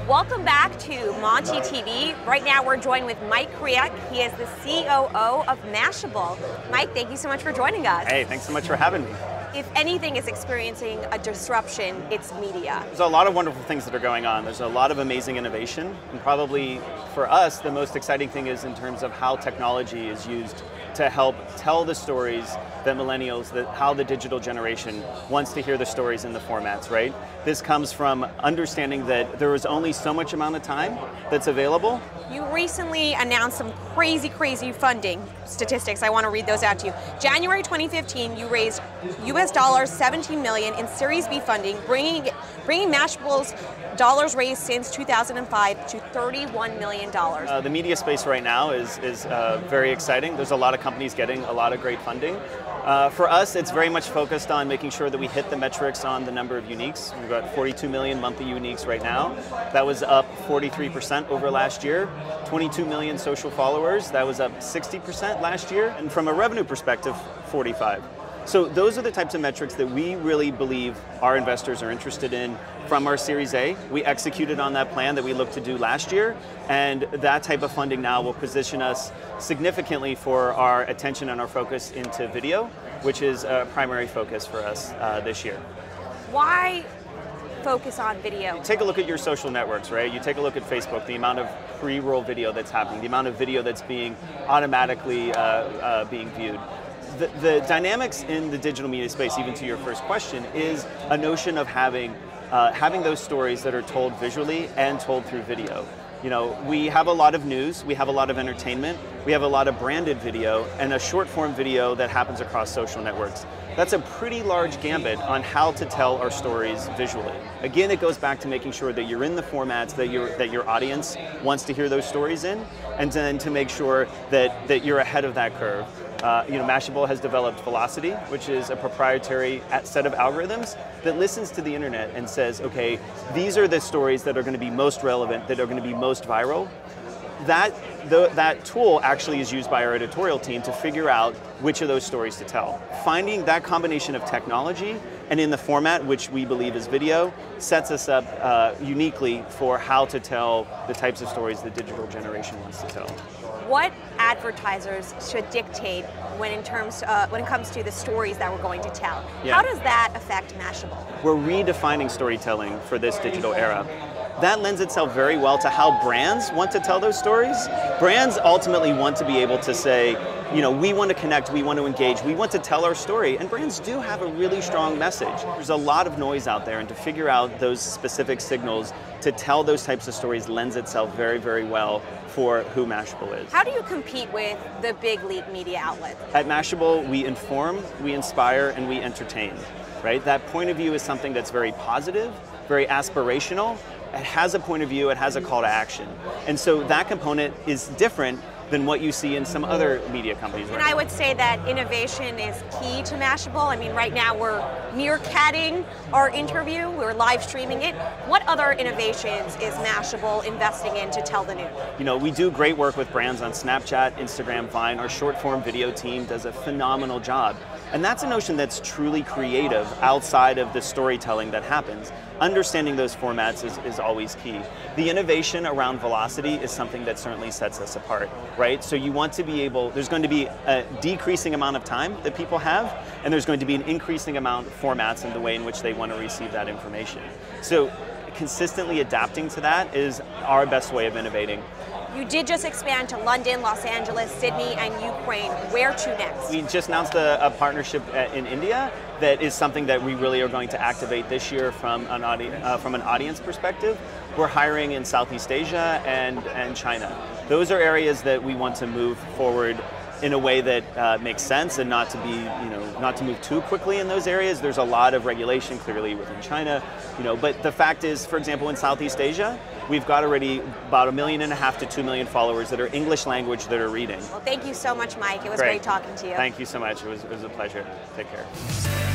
Welcome back to MontyTV. Right now we're joined with Kriak. He is the COO of Mashable. Mike, thank you so much for joining us. Hey, thanks so much for having me. If anything is experiencing a disruption, it's media. There's a lot of wonderful things that are going on. There's a lot of amazing innovation, and probably for us, the most exciting thing is in terms of how technology is used to help tell the stories that millennials, how the digital generation wants to hear the stories in the formats, right? This comes from understanding that there is only so much amount of time that's available. You recently announced some crazy funding statistics. I want to read those out to you. January 2015, you raised US dollars 17 million in Series B funding, bringing Mashable's dollars raised since 2005 to $31 million. The media space right now is very exciting. There's a lot of companies getting a lot of great funding. For us, it's very much focused on making sure that we hit the metrics on the number of uniques. We've got 42 million monthly uniques right now. That was up 43% over last year. 22 million social followers. That was up 60% last year. And from a revenue perspective, 45. So those are the types of metrics that we really believe our investors are interested in from our Series A. We executed on that plan that we looked to do last year, and that type of funding now will position us significantly for our attention and our focus into video, which is a primary focus for us this year. Why focus on video? Take a look at your social networks, right? You take a look at Facebook, the amount of pre-roll video that's happening, the amount of video that's being automatically being viewed. The dynamics in the digital media space, even to your first question, is a notion of having those stories that are told visually and told through video. You know, we have a lot of news, we have a lot of entertainment, we have a lot of branded video, and a short form video that happens across social networks. That's a pretty large gambit on how to tell our stories visually. Again, it goes back to making sure that you're in the formats that your audience wants to hear those stories in, and then to make sure that you're ahead of that curve. Mashable has developed Velocity, which is a proprietary set of algorithms that listens to the internet and says, okay, these are the stories that are going to be most relevant, that are going to be most viral. That tool actually is used by our editorial team to figure out which of those stories to tell. Finding that combination of technology and in the format, which we believe is video, sets us up uniquely for how to tell the types of stories the digital generation wants to tell. What advertisers should dictate when it comes to the stories that we're going to tell? Yeah. How does that affect Mashable? We're redefining storytelling for this digital era. That lends itself very well to how brands want to tell those stories. Brands ultimately want to be able to say, you know, we want to connect, we want to engage, we want to tell our story, and brands do have a really strong message. There's a lot of noise out there, and to figure out those specific signals to tell those types of stories lends itself very well for who Mashable is. How do you compete with the big league media outlets? At Mashable, we inform, we inspire, and we entertain. Right? That point of view is something that's very positive, very aspirational. It has a point of view, it has a call to action. And so that component is different than what you see in some other media companies. And I would say that innovation is key to Mashable. I mean, right now we're meerkatting our interview, we're live streaming it. What other innovations is Mashable investing in to tell the news? You know, we do great work with brands on Snapchat, Instagram, Vine. Our short form video team does a phenomenal job. And that's a notion that's truly creative outside of the storytelling that happens. Understanding those formats is always key. The innovation around Velocity is something that certainly sets us apart, right? So you want to be able, there's going to be a decreasing amount of time that people have, and there's going to be an increasing amount of formats in the way in which they want to receive that information. So consistently adapting to that is our best way of innovating. You did just expand to London, Los Angeles, Sydney, and Ukraine. Where to next? We just announced a partnership in India that is something that we really are going to activate this year from an audience perspective. We're hiring in Southeast Asia and China. Those are areas that we want to move forward in a way that makes sense, and not to move too quickly in those areas. There's a lot of regulation clearly within China, but the fact is, for example, in Southeast Asia, we've got already about 1.5 million to 2 million followers that are English language that are reading. Well, thank you so much, Mike. It was great talking to you. Thank you so much. It was a pleasure. Take care.